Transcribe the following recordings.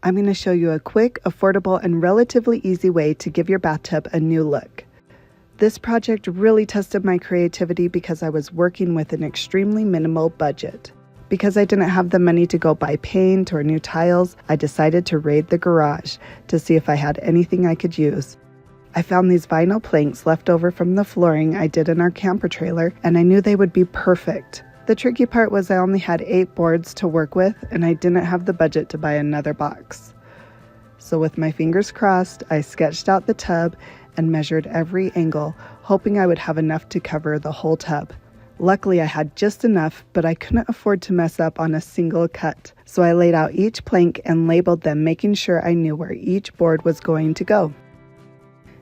I'm going to show you a quick, affordable, and relatively easy way to give your bathtub a new look. This project really tested my creativity because I was working with an extremely minimal budget. Because I didn't have the money to go buy paint or new tiles, I decided to raid the garage to see if I had anything I could use. I found these vinyl planks left over from the flooring I did in our camper trailer, and I knew they would be perfect. The tricky part was I only had 8 boards to work with, and I didn't have the budget to buy another box. So with my fingers crossed, I sketched out the tub and measured every angle, hoping I would have enough to cover the whole tub. Luckily, I had just enough, but I couldn't afford to mess up on a single cut. So I laid out each plank and labeled them, making sure I knew where each board was going to go.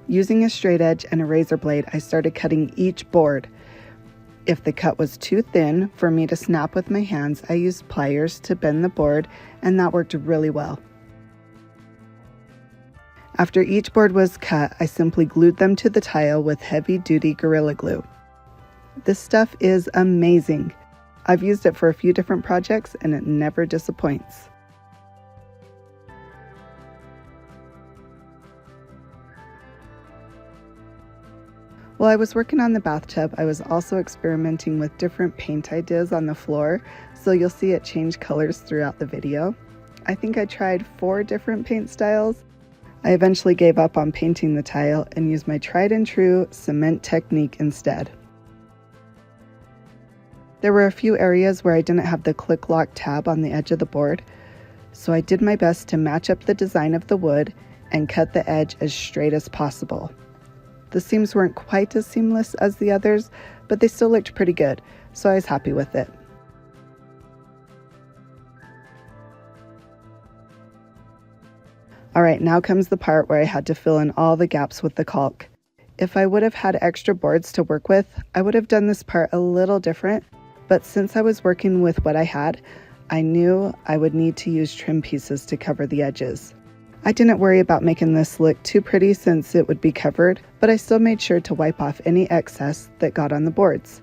Using a straight edge and a razor blade, I started cutting each board. If the cut was too thin for me to snap with my hands, I used pliers to bend the board, and that worked really well. After each board was cut, I simply glued them to the tile with heavy-duty Gorilla Glue. This stuff is amazing. I've used it for a few different projects, and it never disappoints. While I was working on the bathtub, I was also experimenting with different paint ideas on the floor, so you'll see it change colors throughout the video. I think I tried 4 different paint styles. I eventually gave up on painting the tile and used my tried and true cement technique instead. There were a few areas where I didn't have the click lock tab on the edge of the board, so I did my best to match up the design of the wood and cut the edge as straight as possible. The seams weren't quite as seamless as the others, but they still looked pretty good, so I was happy with it. Alright, now comes the part where I had to fill in all the gaps with the caulk. If I would have had extra boards to work with, I would have done this part a little different, but since I was working with what I had, I knew I would need to use trim pieces to cover the edges. I didn't worry about making this look too pretty since it would be covered, but I still made sure to wipe off any excess that got on the boards.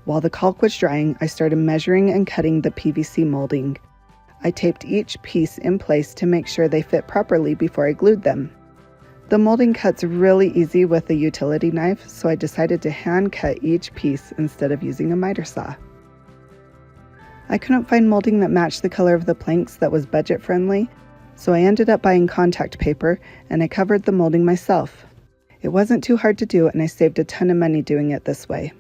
While the caulk was drying, I started measuring and cutting the PVC molding. I taped each piece in place to make sure they fit properly before I glued them. The molding cut's really easy with a utility knife, so I decided to hand cut each piece instead of using a miter saw. I couldn't find molding that matched the color of the planks that was budget friendly, so I ended up buying contact paper and I covered the molding myself. It wasn't too hard to do, and I saved a ton of money doing it this way.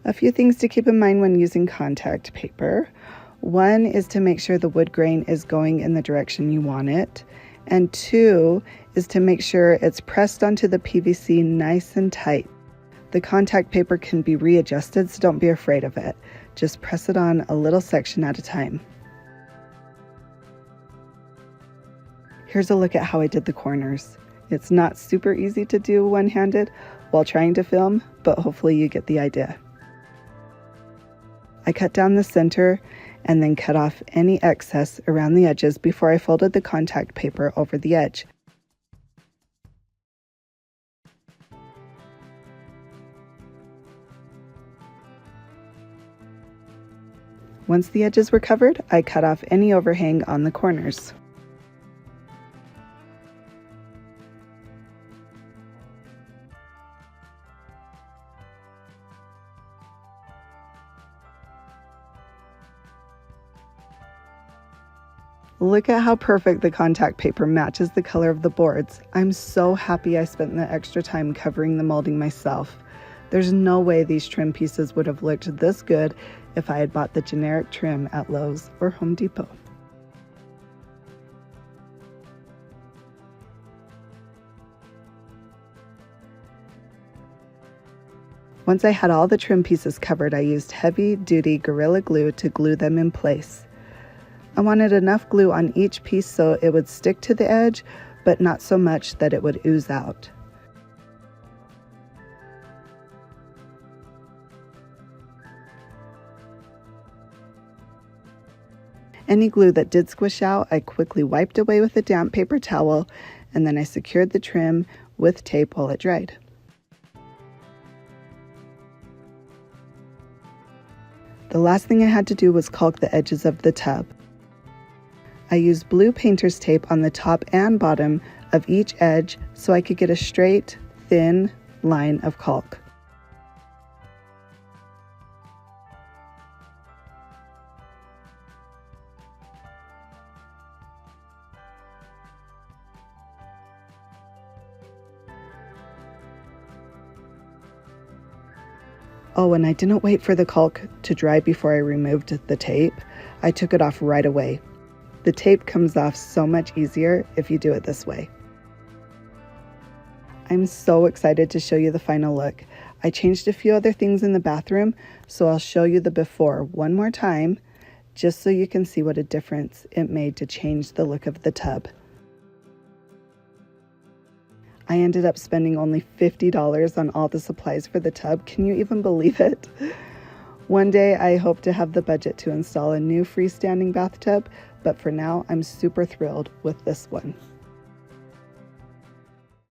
A few things to keep in mind when using contact paper. One is to make sure the wood grain is going in the direction you want it. And 2 is to make sure it's pressed onto the PVC nice and tight. The contact paper can be readjusted, so don't be afraid of it. Just press it on a little section at a time. Here's a look at how I did the corners. It's not super easy to do one-handed while trying to film, but hopefully you get the idea. I cut down the center and then cut off any excess around the edges before I folded the contact paper over the edge. Once the edges were covered, I cut off any overhang on the corners. Look at how perfect the contact paper matches the color of the boards. I'm so happy I spent the extra time covering the molding myself. There's no way these trim pieces would have looked this good if I had bought the generic trim at Lowe's or Home Depot. Once I had all the trim pieces covered, I used heavy-duty Gorilla Glue to glue them in place. I wanted enough glue on each piece so it would stick to the edge, but not so much that it would ooze out. Any glue that did squish out, I quickly wiped away with a damp paper towel, and then I secured the trim with tape while it dried. The last thing I had to do was caulk the edges of the tub. I used blue painter's tape on the top and bottom of each edge so I could get a straight, thin line of caulk. Oh, and I didn't wait for the caulk to dry before I removed the tape. I took it off right away. The tape comes off so much easier if you do it this way. I'm so excited to show you the final look. I changed a few other things in the bathroom, so I'll show you the before one more time, just so you can see what a difference it made to change the look of the tub. I ended up spending only $50 on all the supplies for the tub. Can you even believe it? One day I hope to have the budget to install a new freestanding bathtub, but for now I'm super thrilled with this one.